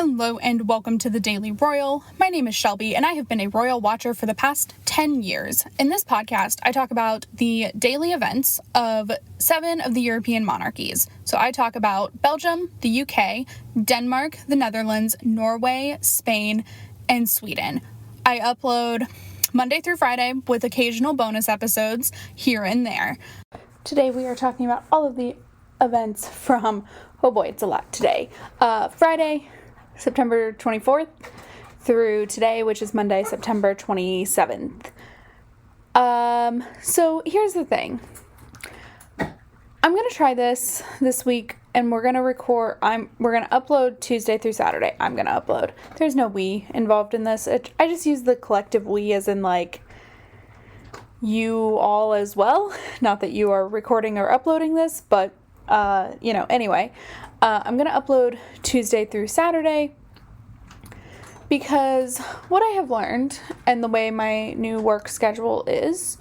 Hello and welcome to the Daily Royal. My name is Shelby and I have been a royal watcher for the past 10 years. In this podcast, I talk about the daily events of 7 of the European monarchies. So I talk about Belgium, the UK, Denmark, the Netherlands, Norway, Spain, and Sweden. I upload Monday through Friday with occasional bonus episodes here and there. Today we are talking about all of the events from, oh boy, it's a lot today. Friday, September 24th through today, which is Monday, September 27th. So here's the thing. I'm going to try this week and we're going to upload Tuesday through Saturday. I'm going to upload. There's no we involved in this. I just use the collective we as in like you all as well. Not that you are recording or uploading this, but anyway, I'm going to upload Tuesday through Saturday because what I have learned and the way my new work schedule is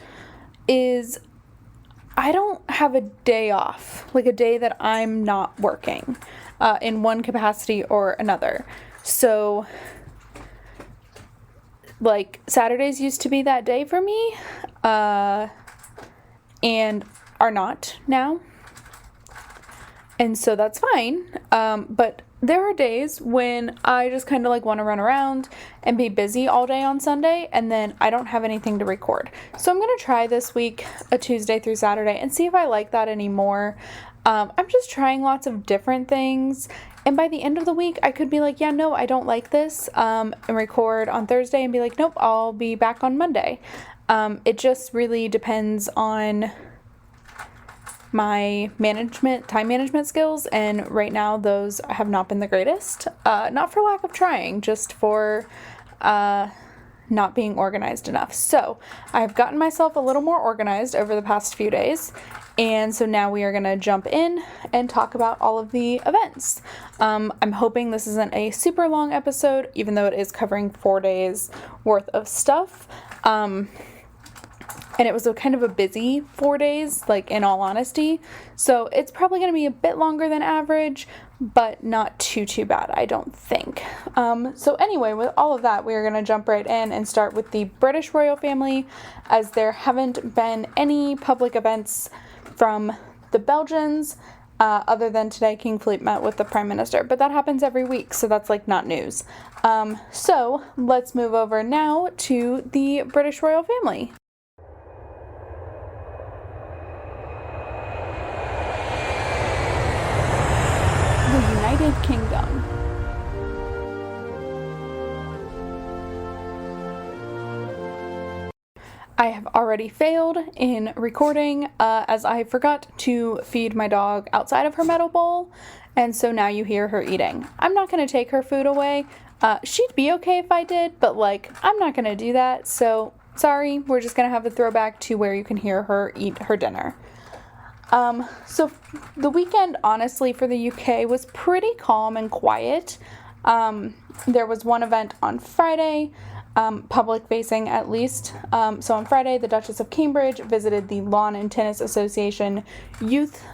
I don't have a day off, like a day that I'm not working in one capacity or another. So, like, Saturdays used to be that day for me and are not now. And so that's fine, but there are days when I just kind of like want to run around and be busy all day on Sunday, and then I don't have anything to record. So I'm going to try this week a Tuesday through Saturday and see if I like that anymore. I'm just trying lots of different things, and by the end of the week, I could be like, yeah, no, I don't like this, and record on Thursday and be like, nope, I'll be back on Monday. It just really depends on my time management skills, and right now those have not been the greatest, not for lack of trying, just for not being organized enough. So I've gotten myself a little more organized over the past few days, and so now we are going to jump in and talk about all of the events. I'm hoping this isn't a super long episode, even though it is covering 4 days worth of stuff. And it was kind of a busy 4 days, like, in all honesty. So it's probably going to be a bit longer than average, but not too bad, I don't think. So anyway, with all of that, we're going to jump right in and start with the British royal family, as there haven't been any public events from the Belgians, other than today King Philippe met with the Prime Minister. But that happens every week, so that's, like, not news. So let's move over now to the British royal family. The United Kingdom. I have already failed in recording as I forgot to feed my dog outside of her metal bowl, and so now you hear her eating. I'm not going to take her food away. She'd be okay if I did, but like, I'm not going to do that, so sorry, we're just going to have a throwback to where you can hear her eat her dinner. So the weekend, honestly, for the UK was pretty calm and quiet. There was one event on Friday, public facing at least. So on Friday, the Duchess of Cambridge visited the Lawn and Tennis Association youth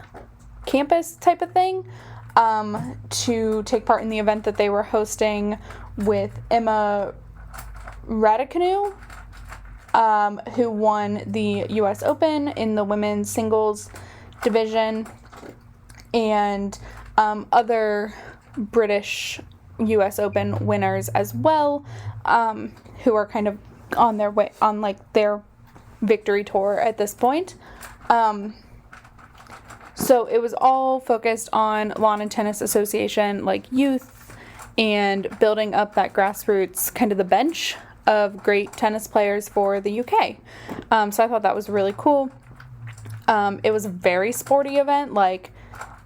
campus type of thing, to take part in the event that they were hosting with Emma Raducanu, who won the US Open in the women's singles division, and other British US Open winners as well, who are kind of on their way, on like their victory tour at this point. So it was all focused on Lawn and Tennis Association, like youth, and building up that grassroots, kind of the bench of great tennis players for the UK. So I thought that was really cool. It was a very sporty event. Like,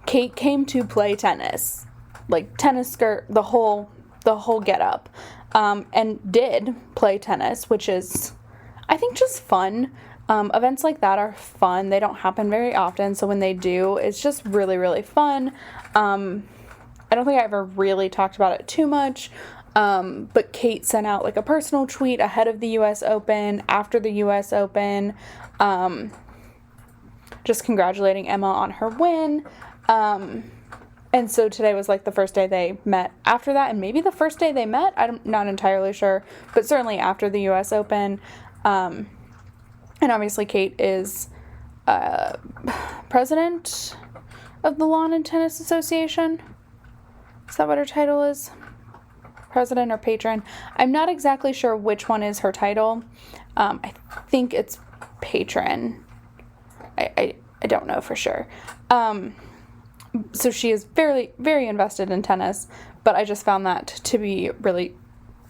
Kate came to play tennis, like tennis skirt, the whole get up, and did play tennis, which is, I think, just fun. Events like that are fun. They don't happen very often, so when they do, it's just really, really fun. I don't think I ever really talked about it too much, but Kate sent out like a personal tweet ahead of the US Open, after the US Open, just congratulating Emma on her win. And so today was like the first day they met after that, and maybe the first day they met, I'm not entirely sure, but certainly after the US Open. And obviously Kate is president of the Lawn and Tennis Association. Is that what her title is? President or patron? I'm not exactly sure which one is her title. I think it's patron. I don't know for sure. So she is very, very invested in tennis, but I just found that to be really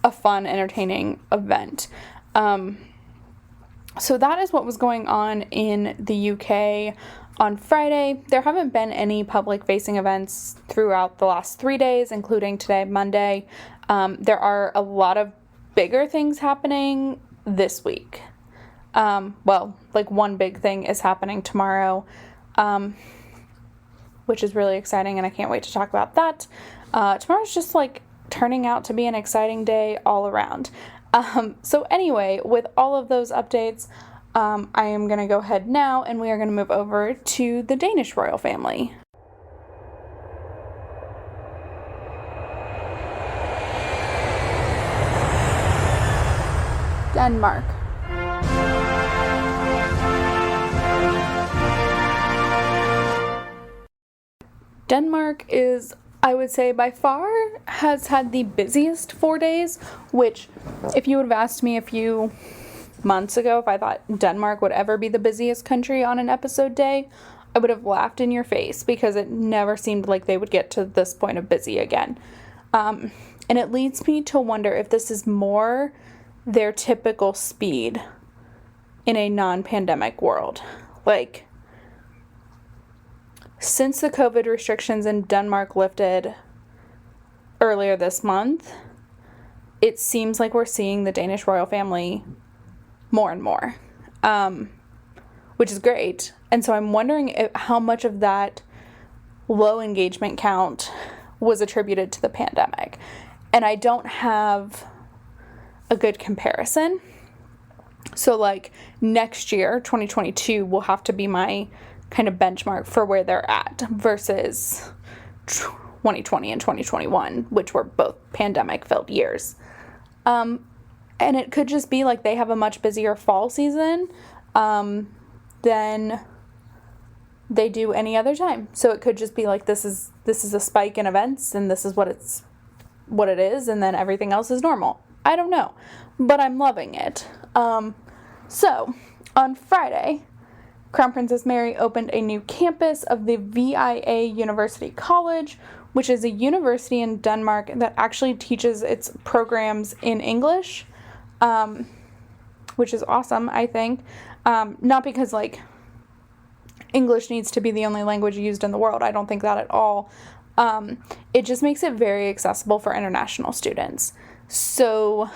a fun, entertaining event. So that is what was going on in the UK on Friday. There haven't been any public-facing events throughout the last 3 days, including today, Monday. There are a lot of bigger things happening this week. Well, like one big thing is happening tomorrow, which is really exciting, and I can't wait to talk about that. Tomorrow's just like turning out to be an exciting day all around. So anyway, with all of those updates, I am going to go ahead now, and we are going to move over to the Danish royal family. Denmark. Denmark is, I would say, by far has had the busiest 4 days, which if you would have asked me a few months ago if I thought Denmark would ever be the busiest country on an episode day, I would have laughed in your face because it never seemed like they would get to this point of busy again. And it leads me to wonder if this is more their typical speed in a non-pandemic world. Like, since the COVID restrictions in Denmark lifted earlier this month, it seems like we're seeing the Danish royal family more and more, which is great. And so I'm wondering how much of that low engagement count was attributed to the pandemic. And I don't have a good comparison. So like next year, 2022, will have to be my kind of benchmark for where they're at versus 2020 and 2021, which were both pandemic-filled years. And it could just be like they have a much busier fall season than they do any other time. So it could just be like this is a spike in events, and this is what it is, and then everything else is normal. I don't know, but I'm loving it. So on Friday, Crown Princess Mary opened a new campus of the VIA University College, which is a university in Denmark that actually teaches its programs in English, which is awesome, I think. Not because, like, English needs to be the only language used in the world. I don't think that at all. It just makes it very accessible for international students. So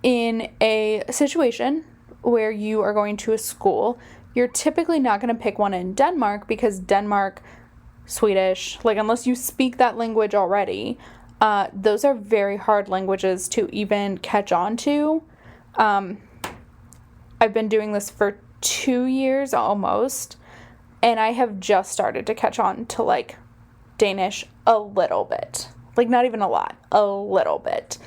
in a situation where you are going to a school, you're typically not going to pick one in Denmark because Denmark, Swedish, like unless you speak that language already, those are very hard languages to even catch on to. I've been doing this for 2 years almost, and I have just started to catch on to like Danish a little bit. Like not even a lot, a little bit.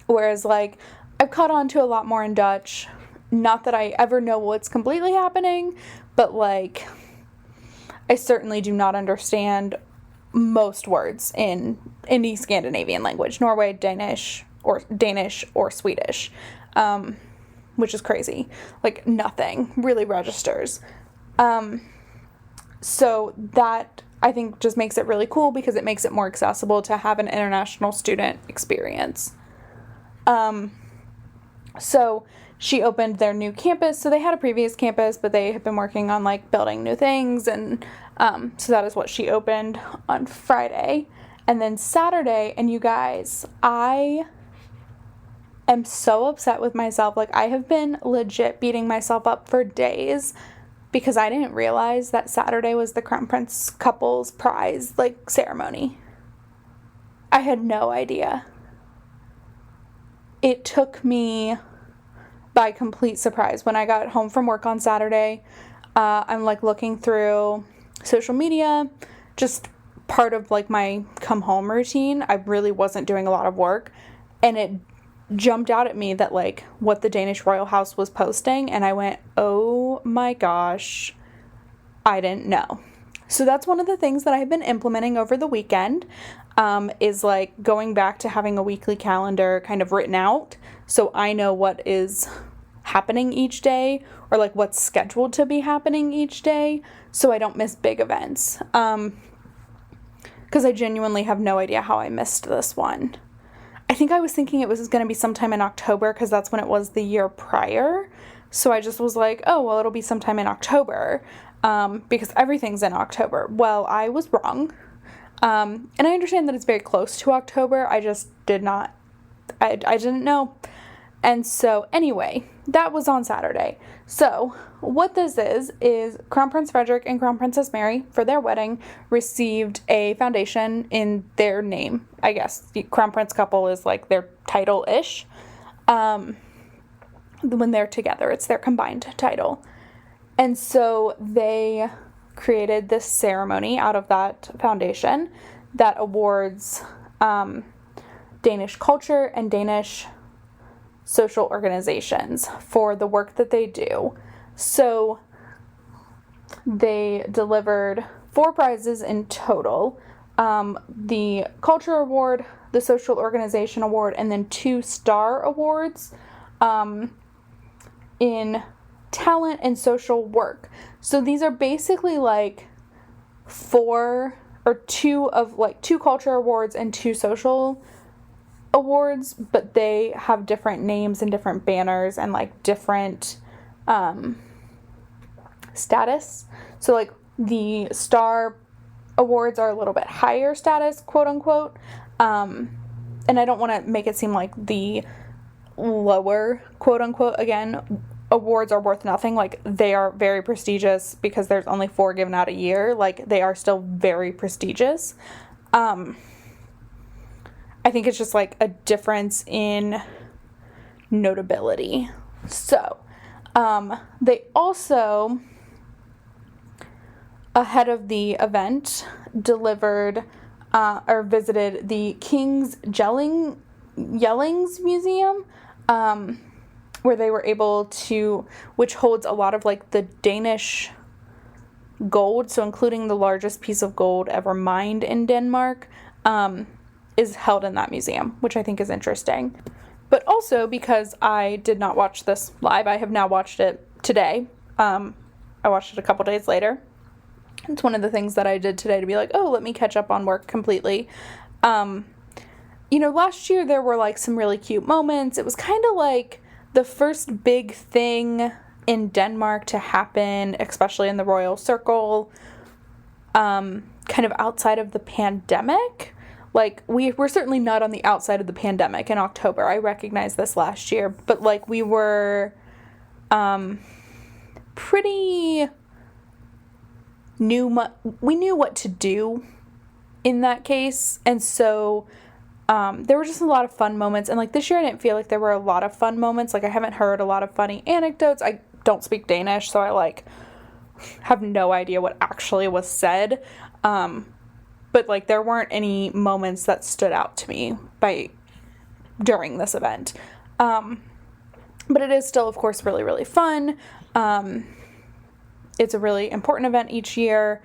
Whereas like I've caught on to a lot more in Dutch. Not that I ever know what's completely happening, but like I certainly do not understand most words in any Scandinavian language, Norway, Danish or Swedish, which is crazy. Like nothing really registers. So that I think just makes it really cool because it makes it more accessible to have an international student experience. So she opened their new campus. So they had a previous campus, but they have been working on like building new things. And so that is what she opened on Friday. And then Saturday, and you guys, I am so upset with myself. Like I have been legit beating myself up for days because I didn't realize that Saturday was the Crown Prince couple's prize like ceremony. I had no idea. It took me by complete surprise. When I got home from work on Saturday, I'm like looking through social media, just part of like my come home routine. I really wasn't doing a lot of work, and it jumped out at me that like what the Danish royal house was posting, and I went, oh my gosh, I didn't know. So that's one of the things that I've been implementing over the weekend, is like going back to having a weekly calendar kind of written out so I know what is happening each day, or like what's scheduled to be happening each day, so I don't miss big events. Because I genuinely have no idea how I missed this one. I think I was thinking it was going to be sometime in October because that's when it was the year prior. So I just was like, oh, well, it'll be sometime in October, because everything's in October. Well, I was wrong. And I understand that it's very close to October. I just didn't know. And so anyway, that was on Saturday. So what this is Crown Prince Frederick and Crown Princess Mary, for their wedding, received a foundation in their name. I guess the Crown Prince couple is like their title-ish. When they're together, it's their combined title. And so they created this ceremony out of that foundation that awards Danish culture and Danish social organizations for the work that they do. So they delivered 4 prizes in total. The Culture Award, the Social Organization Award, and then 2 Star Awards in talent and social work. So these are basically like 2 Culture Awards and 2 Social Awards, but they have different names and different banners and like different status. So like the Star Awards are a little bit higher status, quote unquote, and I don't want to make it seem like the lower, quote unquote, again, awards are worth nothing. Like, they are very prestigious because there's only 4 given out a year. Like, they are still very prestigious. I think it's just like a difference in notability. So, they also, ahead of the event, visited the King's Yellings Museum, where they were able to, which holds a lot of like the Danish gold, so including the largest piece of gold ever mined in Denmark, is held in that museum, which I think is interesting. But also, because I did not watch this live, I have now watched it today. I watched it a couple days later. It's one of the things that I did today to be like, oh, let me catch up on work completely. Last year there were like some really cute moments. It was kind of like the first big thing in Denmark to happen, especially in the royal circle, kind of outside of the pandemic. Like, we're certainly not on the outside of the pandemic in October. I recognized this last year. But, like, we were pretty we knew what to do in that case. And so there were just a lot of fun moments. And, like, this year I didn't feel like there were a lot of fun moments. Like, I haven't heard a lot of funny anecdotes. I don't speak Danish, so I, like, have no idea what actually was said. But, like, there weren't any moments that stood out to me during this event. But it is still, of course, really, really fun. It's a really important event each year.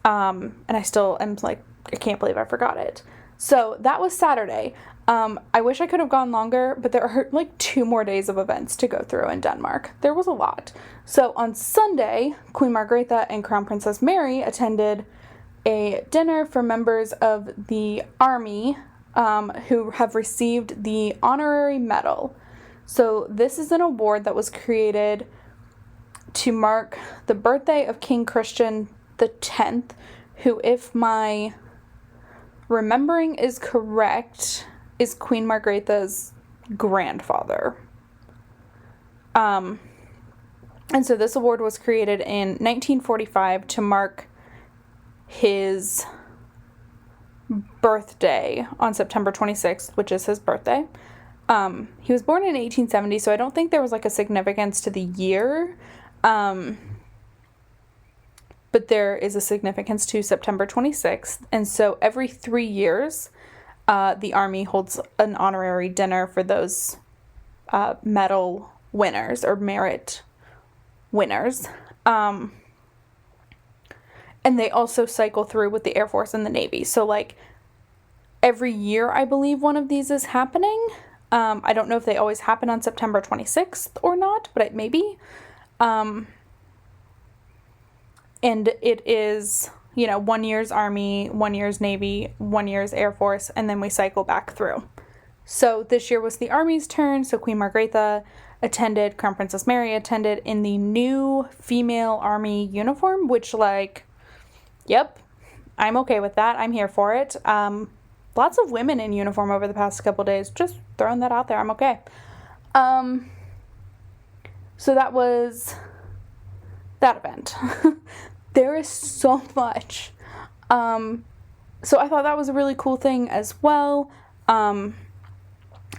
And I still am, like, I can't believe I forgot it. So that was Saturday. I wish I could have gone longer, but there are, like, 2 more days of events to go through in Denmark. There was a lot. So on Sunday, Queen Margrethe and Crown Princess Mary attended a dinner for members of the army who have received the honorary medal. So this is an award that was created to mark the birthday of King Christian X, who, if my remembering is correct, is Queen Margrethe's grandfather. And so this award was created in 1945 to mark his birthday on September 26th, which is his birthday. He was born in 1870, so I don't think there was like a significance to the year. but there is a significance to September 26th. And so every 3 years, the Army holds an honorary dinner for those medal winners or merit winners. And they also cycle through with the Air Force and the Navy. So, like, every year, I believe one of these is happening. I don't know if they always happen on September 26th or not, but it may be. And it is, 1 year's Army, 1 year's Navy, 1 year's Air Force, and then we cycle back through. So this year was the Army's turn, so Queen Margrethe attended, Crown Princess Mary attended in the new female Army uniform, which, yep, I'm okay with that. I'm here for it. Lots of women in uniform over the past couple days. Just throwing that out there. I'm okay. So that was that event. There is so much. So I thought that was a really cool thing as well. And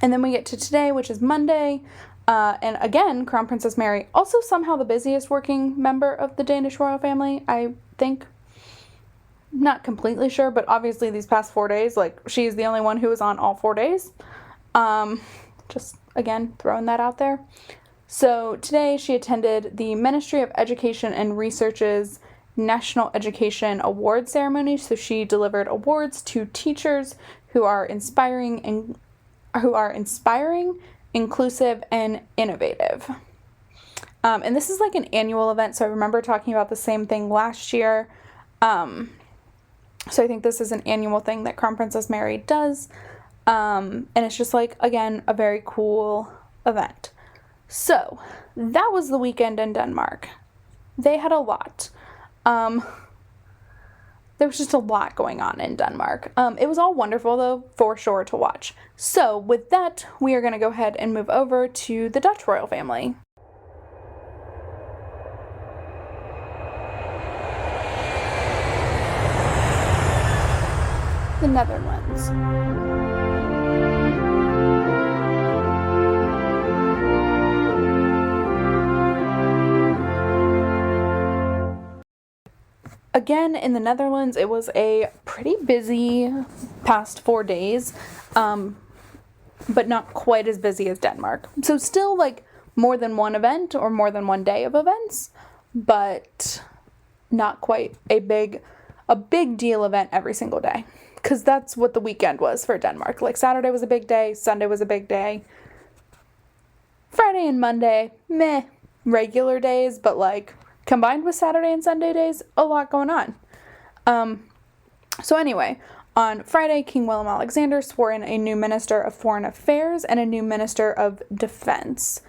then we get to today, which is Monday. And again, Crown Princess Mary, also somehow the busiest working member of the Danish royal family, I think. Not completely sure, but obviously these past 4 days, she's the only one who was on all 4 days. Just, again, throwing that out there. So today she attended the Ministry of Education and Research's National Education Award ceremony. So she delivered awards to teachers who are inspiring, inclusive, and innovative. And this is like an annual event. So I remember talking about the same thing last year. So I think this is an annual thing that Crown Princess Mary does. And it's just again, a very cool event. So that was the weekend in Denmark. They had a lot. There was just a lot going on in Denmark. It was all wonderful, though, for sure to watch. So with that, we are going to go ahead and move over to the Dutch royal family. The Netherlands. Again, in the Netherlands, it was a pretty busy past 4 days, but not quite as busy as Denmark. So still more than one event or more than one day of events, but not quite a big deal event every single day. Because that's what the weekend was for Denmark. Saturday was a big day, Sunday was a big day. Friday and Monday, meh, regular days, but combined with Saturday and Sunday days, a lot going on. So anyway, on Friday, King Willem-Alexander swore in a new Minister of Foreign Affairs and a new Minister of Defense.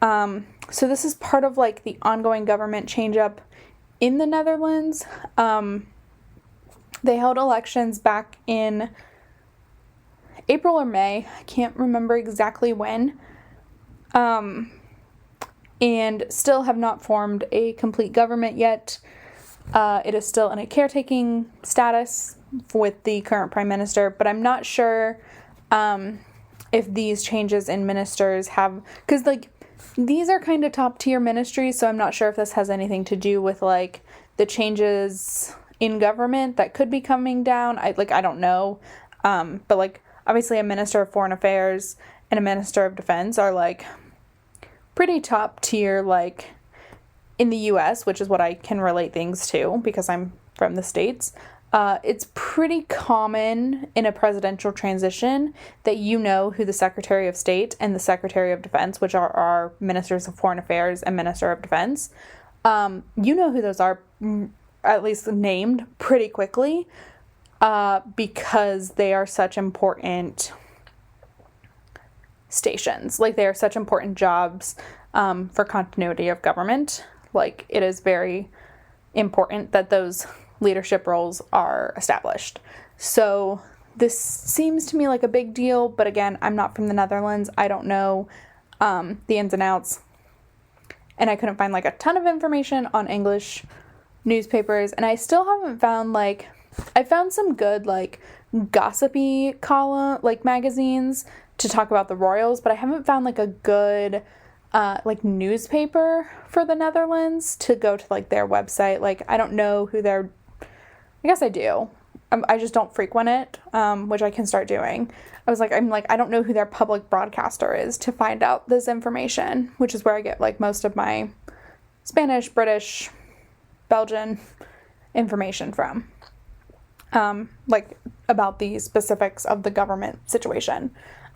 So this is part of the ongoing government change-up in the Netherlands. They held elections back in April or May. I can't remember exactly when. And still have not formed a complete government yet. It is still in a caretaking status with the current prime minister, but I'm not sure if these changes in ministers have, because these are kind of top tier ministries, so I'm not sure if this has anything to do with the changes in government that could be coming down. I don't know. But obviously a Minister of Foreign Affairs and a Minister of Defense are pretty top tier, in the US, which is what I can relate things to because I'm from the States. It's pretty common in a presidential transition that who the Secretary of State and the Secretary of Defense, which are our Ministers of Foreign Affairs and Minister of Defense, who those are, at least named, pretty quickly, because they are such important stations. They are such important jobs for continuity of government. It is very important that those leadership roles are established. So this seems to me like a big deal, but again, I'm not from the Netherlands. I don't know the ins and outs. And I couldn't find a ton of information on English newspapers, and I still haven't found I found some good gossipy column magazines to talk about the royals, but I haven't found a good like newspaper for the Netherlands to go to like their website. Like, I don't know who their, I guess I do. I just don't frequent it, which I can start doing. I don't know who their public broadcaster is to find out this information, which is where I get like most of my Spanish, British, Belgian information from, like about the specifics of the government situation.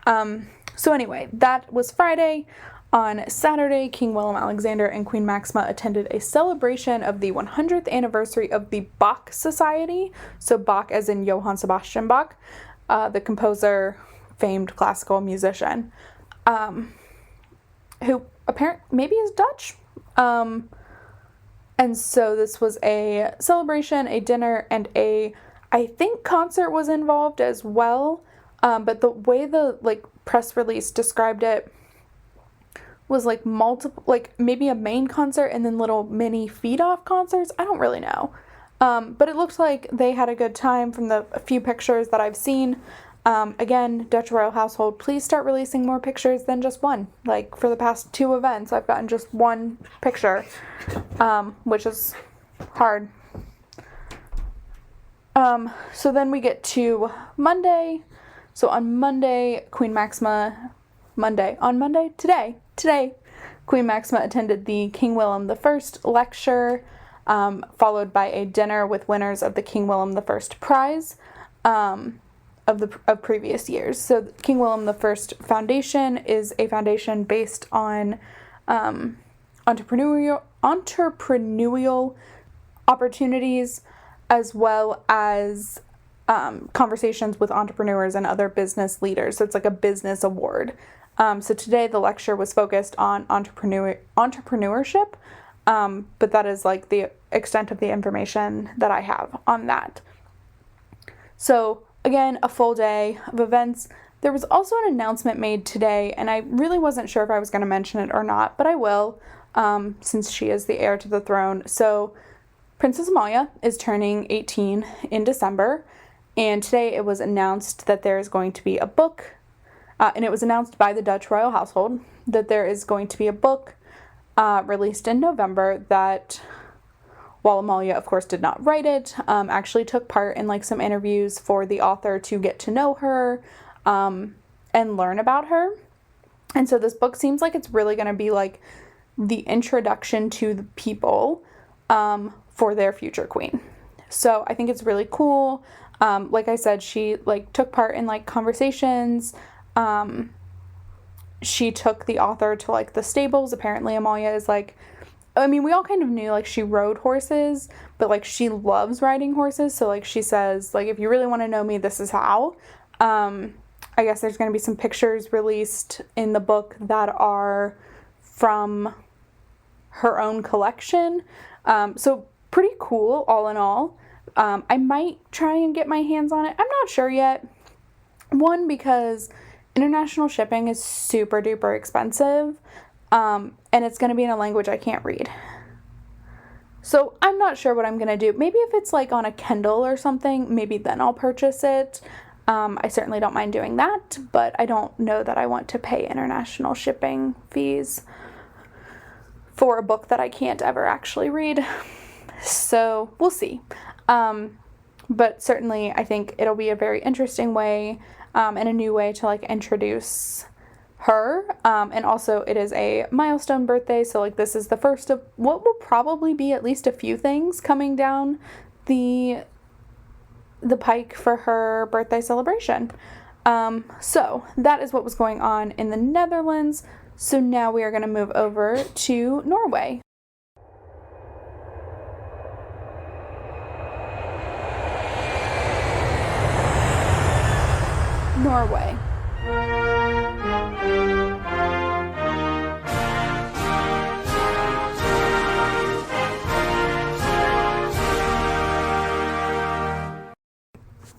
So anyway, that was Friday. On Saturday, King Willem-Alexander and Queen Máxima attended a celebration of the 100th anniversary of the Bach Society. So Bach as in Johann Sebastian Bach, the composer, famed classical musician, who apparently maybe is Dutch. And so this was a celebration, a dinner, and I think concert was involved as well. But the way the like press release described it was like multiple, like maybe a main concert and then little mini feed-off concerts. I don't really know. But it looked like they had a good time from the few pictures that I've seen. Again, Dutch royal household, please start releasing more pictures than just one. Like for the past 2 events, I've gotten just one picture, which is hard. So then we get to Monday. So on Monday, Queen Máxima, today, Queen Máxima attended the King Willem I lecture, followed by a dinner with winners of the King Willem I prize of previous years. So the King Willem I Foundation is a foundation based on entrepreneurial opportunities, as well as conversations with entrepreneurs and other business leaders. So it's like a business award. So today the lecture was focused on entrepreneurship, but that is like the extent of the information that I have on that. So again, a full day of events. There was also an announcement made today, and I really wasn't sure if I was going to mention it or not, but I will, since she is the heir to the throne. So Princess Amalia is turning 18 in December, and today it was announced that there is going to be a book, and it was announced by the Dutch royal household that there is going to be a book released in November that, while Amalia, of course, did not write it, actually took part in like some interviews for the author to get to know her and learn about her. And so this book seems like it's really going to be like the introduction to the people for their future queen. So I think it's really cool. Like I said, she like took part in like conversations. She took the author to like the stables. Apparently Amalia is like, I mean, we all kind of knew like she rode horses, but like she loves riding horses. So like she says, like, if you really want to know me, this is how. I guess there's going to be some pictures released in the book that are from her own collection. So pretty cool all in all. I might try and get my hands on it. I'm not sure yet. One, because international shipping is super duper expensive. And it's going to be in a language I can't read. So I'm not sure what I'm going to do. Maybe if it's like on a Kindle or something, maybe then I'll purchase it. I certainly don't mind doing that, but I don't know that I want to pay international shipping fees for a book that I can't ever actually read. So we'll see. But certainly I think it'll be a very interesting way and a new way to like introduce her. And also it is a milestone birthday. So like this is the first of what will probably be at least a few things coming down the pike for her birthday celebration. So that is what was going on in the Netherlands. So now we are going to move over to Norway. Norway.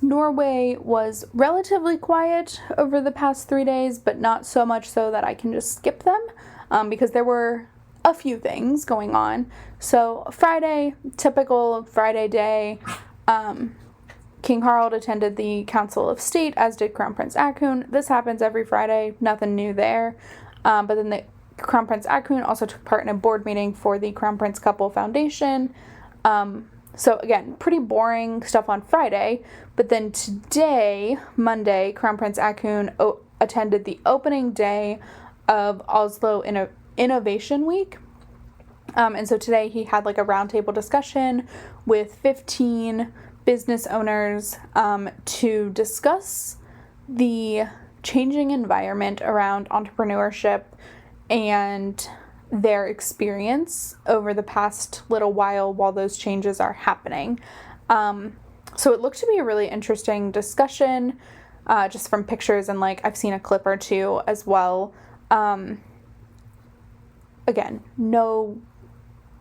Norway was relatively quiet over the past 3 days, but not so much so that I can just skip them, because there were a few things going on. So Friday, typical Friday day, King Harald attended the Council of State, as did Crown Prince Haakon. This happens every Friday, nothing new there. But then the Crown Prince Haakon also took part in a board meeting for the Crown Prince Couple Foundation. So again, pretty boring stuff on Friday, but then today, Monday, Crown Prince Haakon attended the opening day of Oslo Innovation Week. And so today he had like a roundtable discussion with 15 business owners to discuss the changing environment around entrepreneurship and their experience over the past little while those changes are happening. So it looked to be a really interesting discussion, just from pictures, and like I've seen a clip or two as well. Again, no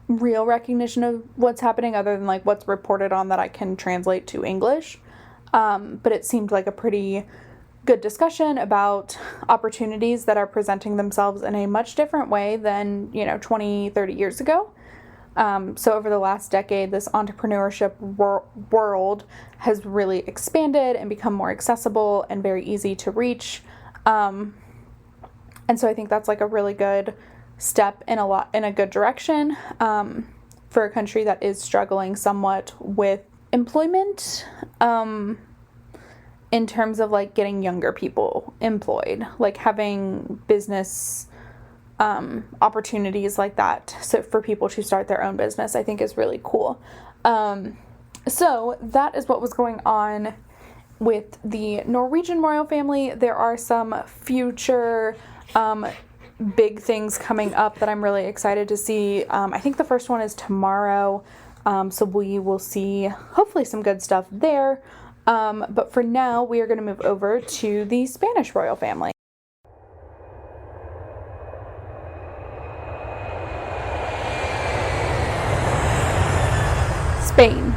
real recognition of what's happening other than like what's reported on that I can translate to English. But it seemed like a pretty good discussion about opportunities that are presenting themselves in a much different way than, 20, 30 years ago. So over the last decade, this entrepreneurship world has really expanded and become more accessible and very easy to reach. And so I think that's like a really good step in a good direction for a country that is struggling somewhat with employment. In terms of like getting younger people employed, like having business opportunities like that. So for people to start their own business, I think is really cool. So that is what was going on with the Norwegian royal family. There are some future big things coming up that I'm really excited to see. I think the first one is tomorrow. So we will see hopefully some good stuff there. But for now, we are going to move over to the Spanish royal family. Spain.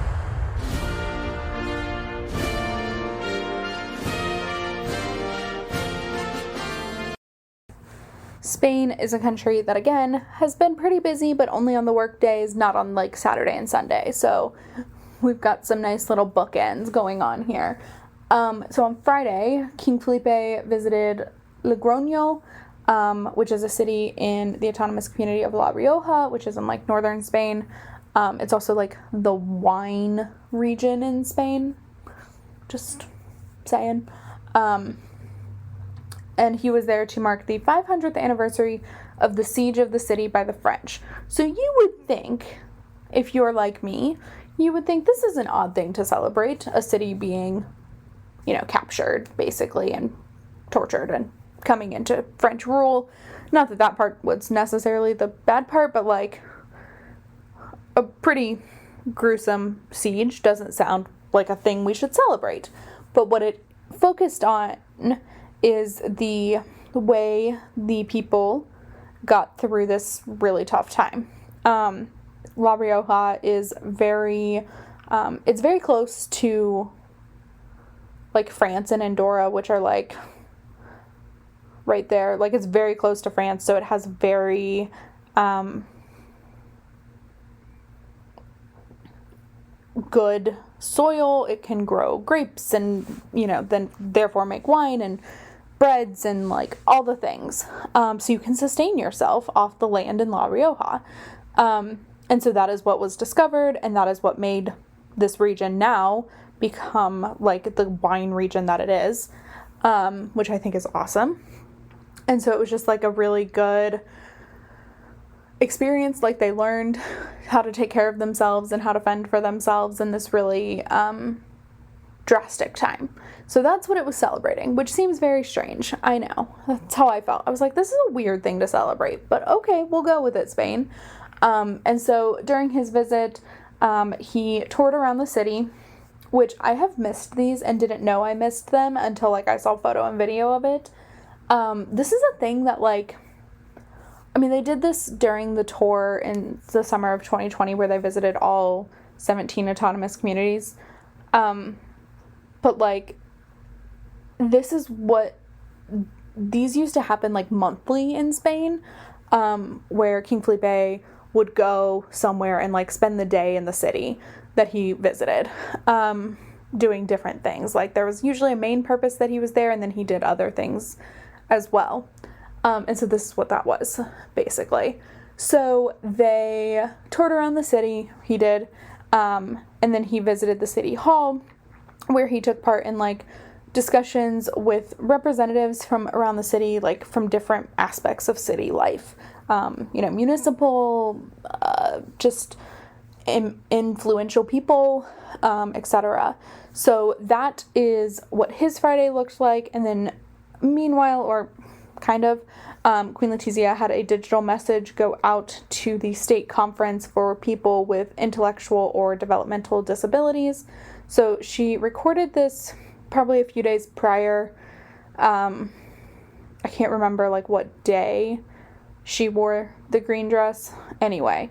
Spain is a country that, again, has been pretty busy, but only on the work days, not on like Saturday and Sunday. So we've got some nice little bookends going on here. So on Friday, King Felipe visited Logroño, which is a city in the autonomous community of La Rioja, which is in like northern Spain. It's also like the wine region in Spain. Just saying. And he was there to mark the 500th anniversary of the siege of the city by the French. So you would think, if you're like me, you would think this is an odd thing to celebrate, a city being, captured, basically, and tortured and coming into French rule. Not that that part was necessarily the bad part, but, like, a pretty gruesome siege doesn't sound like a thing we should celebrate. But what it focused on is the way the people got through this really tough time. La Rioja is it's very close to like France and Andorra, which are like right there. Like it's very close to France, so it has very good soil. It can grow grapes and, then therefore make wine and breads and like all the things. So you can sustain yourself off the land in La Rioja. And so that is what was discovered, and that is what made this region now become like the wine region that it is, which I think is awesome. And so it was just like a really good experience. Like they learned how to take care of themselves and how to fend for themselves in this really drastic time. So that's what it was celebrating, which seems very strange. I know. That's how I felt. I was like, this is a weird thing to celebrate, but okay, we'll go with it, Spain. And so during his visit, he toured around the city, which I have missed these and didn't know I missed them until like I saw photo and video of it. This is a thing that they did this during the tour in the summer of 2020 where they visited all 17 autonomous communities. But like, this is what these used to happen like monthly in Spain, where King Felipe would go somewhere and like spend the day in the city that he visited, doing different things. Like there was usually a main purpose that he was there, and then he did other things as well. And so this is what that was, basically. So they toured around the city, he did, and then he visited the city hall, where he took part in, like, discussions with representatives from around the city, like, from different aspects of city life. Municipal, just influential people, etc. So that is what his Friday looked like. And then meanwhile, or kind of, Queen Letizia had a digital message go out to the state conference for people with intellectual or developmental disabilities. So she recorded this probably a few days prior. I can't remember, like, what day she wore the green dress. Anyway,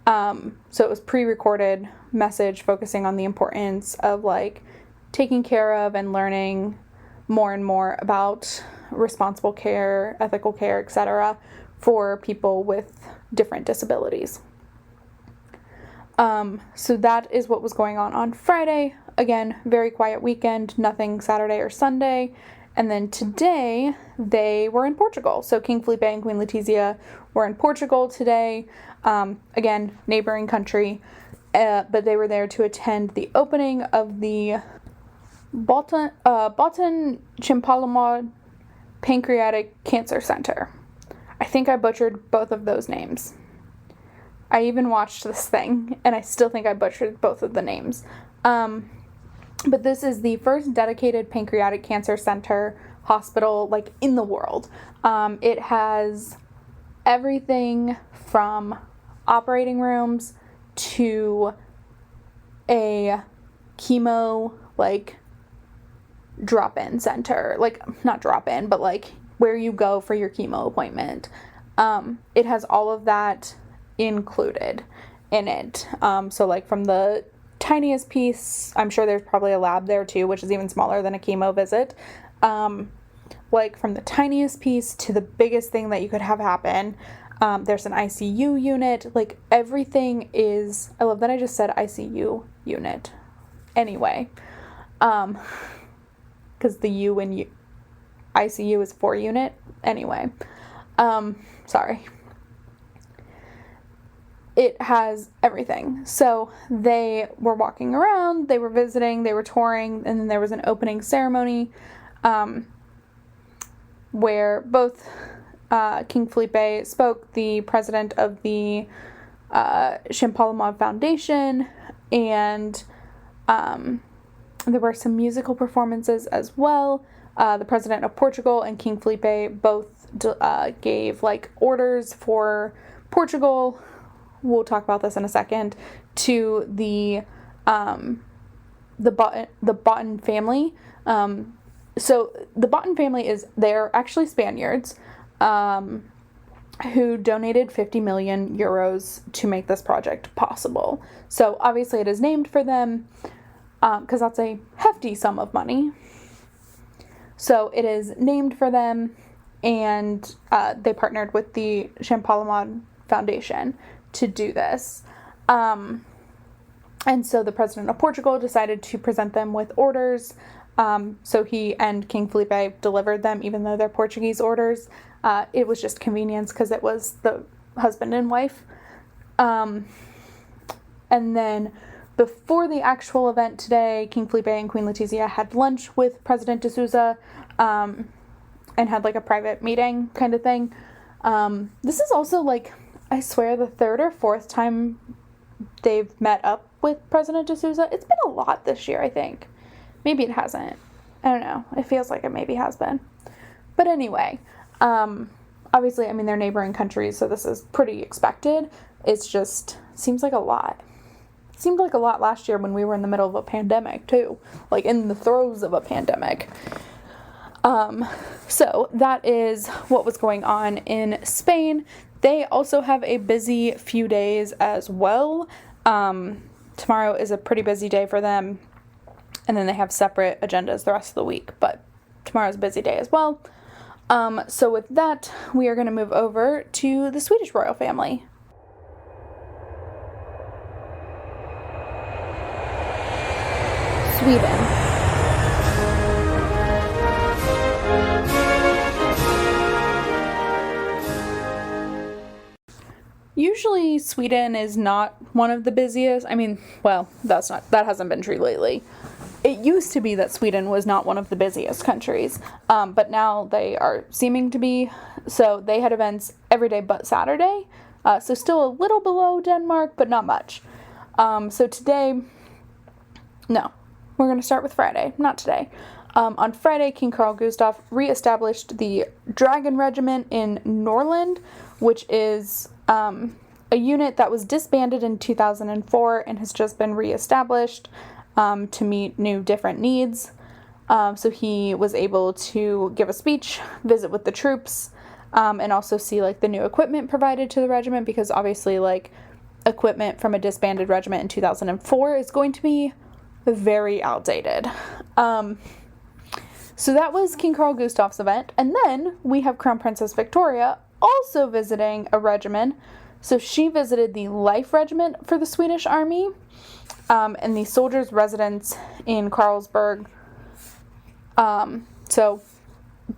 so it was pre-recorded message focusing on the importance of, like, taking care of and learning more and more about responsible care, ethical care, etc. for people with different disabilities. So that is what was going on Friday. Again, very quiet weekend, nothing Saturday or Sunday. And then today, they were in Portugal. So King Felipe and Queen Letizia were in Portugal today. Again, neighboring country. But they were there to attend the opening of the Botan Chimpalama Pancreatic Cancer Center. I think I butchered both of those names. I even watched this thing, and I still think I butchered both of the names. But this is the first dedicated pancreatic cancer center hospital, like, in the world. It has everything from operating rooms to a chemo, like, drop-in center. Like, not drop-in, but, like, where you go for your chemo appointment. It has all of that included in it. So, like, from the tiniest piece, I'm sure there's probably a lab there too, which is even smaller than a chemo visit. Like, from the tiniest piece to the biggest thing that you could have happen. There's an ICU unit. Like, everything is, I love that I just said ICU unit. Anyway, because the U in ICU is for unit. Anyway, sorry. It has everything. So they were walking around, they were visiting, they were touring, and then there was an opening ceremony where both King Felipe spoke, the president of the Chimpalama Foundation, and there were some musical performances as well. The president of Portugal and King Felipe both gave, like, orders for Portugal. We'll talk about this in a second, to the Botan family. So the Botan family they're actually Spaniards, who donated 50 million euros to make this project possible. So obviously it is named for them, because that's a hefty sum of money. So it is named for them, and they partnered with the Chimpalama Foundation to do this. And so the president of Portugal decided to present them with orders. So he and King Felipe delivered them, even though they're Portuguese orders. It was just convenience because it was the husband and wife. And then before the actual event today, King Felipe and Queen Letizia had lunch with President de Souza, and had, like, a private meeting kind of thing. This is also, like, I swear, the third or fourth time they've met up with President de Souza. It's been a lot this year, I think. Maybe it hasn't. I don't know. It feels like it maybe has been. But anyway, obviously, I mean, they're neighboring countries, so this is pretty expected. It's just, seems like a lot. It seemed like a lot last year when we were in the middle of a pandemic, too. Like, in the throes of a pandemic. So that is what was going on in Spain. They also have a busy few days as well. Tomorrow is a pretty busy day for them, and then they have separate agendas the rest of the week, but tomorrow's a busy day as well. So with that, we are going to move over to the Swedish royal family. Sweden. usually Sweden is not one of the busiest. I mean, well, that hasn't been true lately. It used to be that Sweden was not one of the busiest countries, but now they are seeming to be. So they had events every day but Saturday. So still a little below Denmark, but not much. So today, no, we're going to start with Friday, not today. On Friday, King Carl Gustaf re-established the Dragon Regiment in Norland, which is a unit that was disbanded in 2004 and has just been re-established to meet new different needs. So he was able to give a speech, visit with the troops, and also see like the new equipment provided to the regiment, because obviously like equipment from a disbanded regiment in 2004 is going to be very outdated. So that was King Carl Gustaf's event. And then we have Crown Princess Victoria also visiting a regiment. So she visited the Life Regiment for the Swedish Army, and the soldiers' residence in Carlsberg. So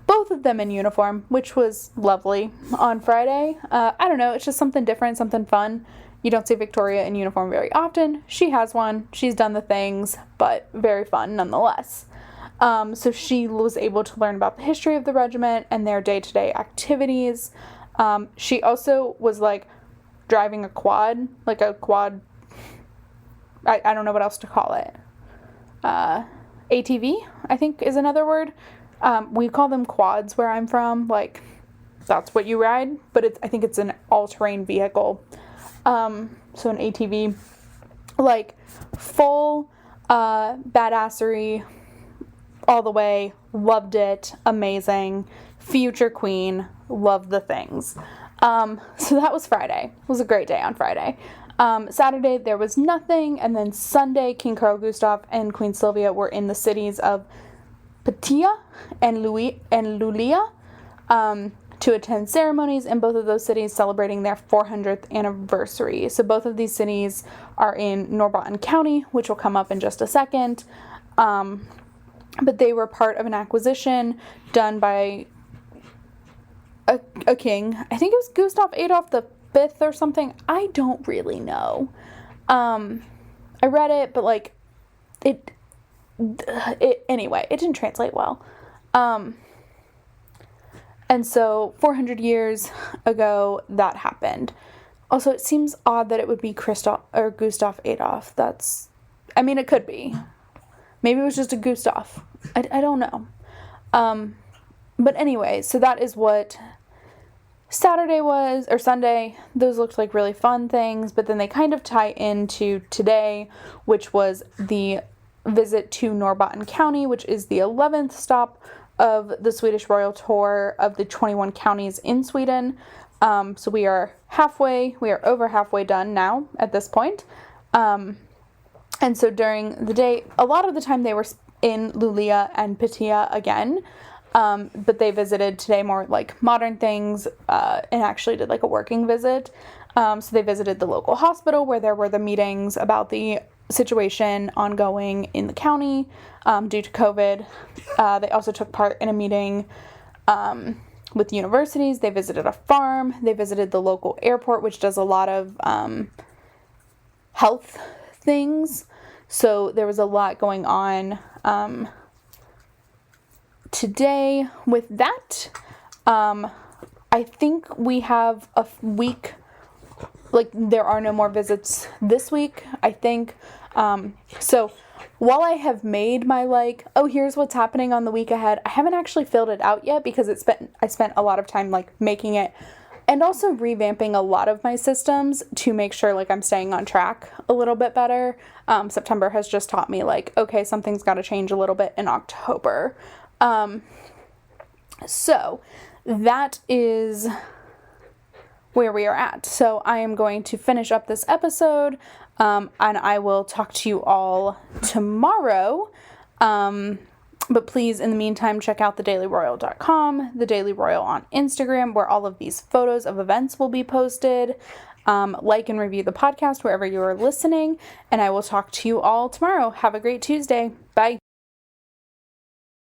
both of them in uniform, which was lovely on Friday. I don't know, it's just something different, something fun. You don't see Victoria in uniform very often. She has one. She's done the things, but very fun nonetheless. So she was able to learn about the history of the regiment and their day-to-day activities. She also was like driving a quad, I don't know what else to call it. ATV, I think is another word. We call them quads where I'm from. Like, that's what you ride, but I think it's an all-terrain vehicle. So an ATV, like full badassery all the way. Loved it. Amazing. Future queen. Loved the things. So that was Friday. It was a great day on Friday. Saturday there was nothing, and then Sunday King Carl Gustaf and Queen Sylvia were in the cities of Patia and Luleå to attend ceremonies in both of those cities celebrating their 400th anniversary. So both of these cities are in Norrbotten County, which will come up in just a second. But they were part of an acquisition done by a king. I think it was Gustaf Adolf the Fifth or something. I don't really know. I read it, but like it anyway, it didn't translate well. And so 400 years ago that happened. Also, it seems odd that it would be Gustaf Adolf. It could be. Maybe it was just a Gustaf. I don't know. But anyway, so that is what Saturday was, or Sunday. Those looked like really fun things, but then they kind of tie into today, which was the visit to Norrbotten County, which is the 11th stop of the Swedish royal tour of the 21 counties in Sweden. So we are over halfway done now at this point. And so during the day, a lot of the time they were in Luleå and Patia again. But they visited today more like modern things, and actually did like a working visit. So they visited the local hospital where there were the meetings about the situation ongoing in the county due to COVID. They also took part in a meeting with universities. They visited a farm. They visited the local airport, which does a lot of health things. So there was a lot going on today with that. I think we have a week, like there are no more visits this week, I think. So while I have made my here's what's happening on the week ahead, I haven't actually filled it out yet because I spent a lot of time making it and also revamping a lot of my systems to make sure I'm staying on track a little bit better. September has just taught me okay, something's got to change a little bit in October. So that is where we are at. So I am going to finish up this episode, and I will talk to you all tomorrow. But please, in the meantime, check out thedailyroyal.com, The Daily Royal on Instagram, where all of these photos of events will be posted. Like and review the podcast wherever you are listening, and I will talk to you all tomorrow. Have a great Tuesday. Bye.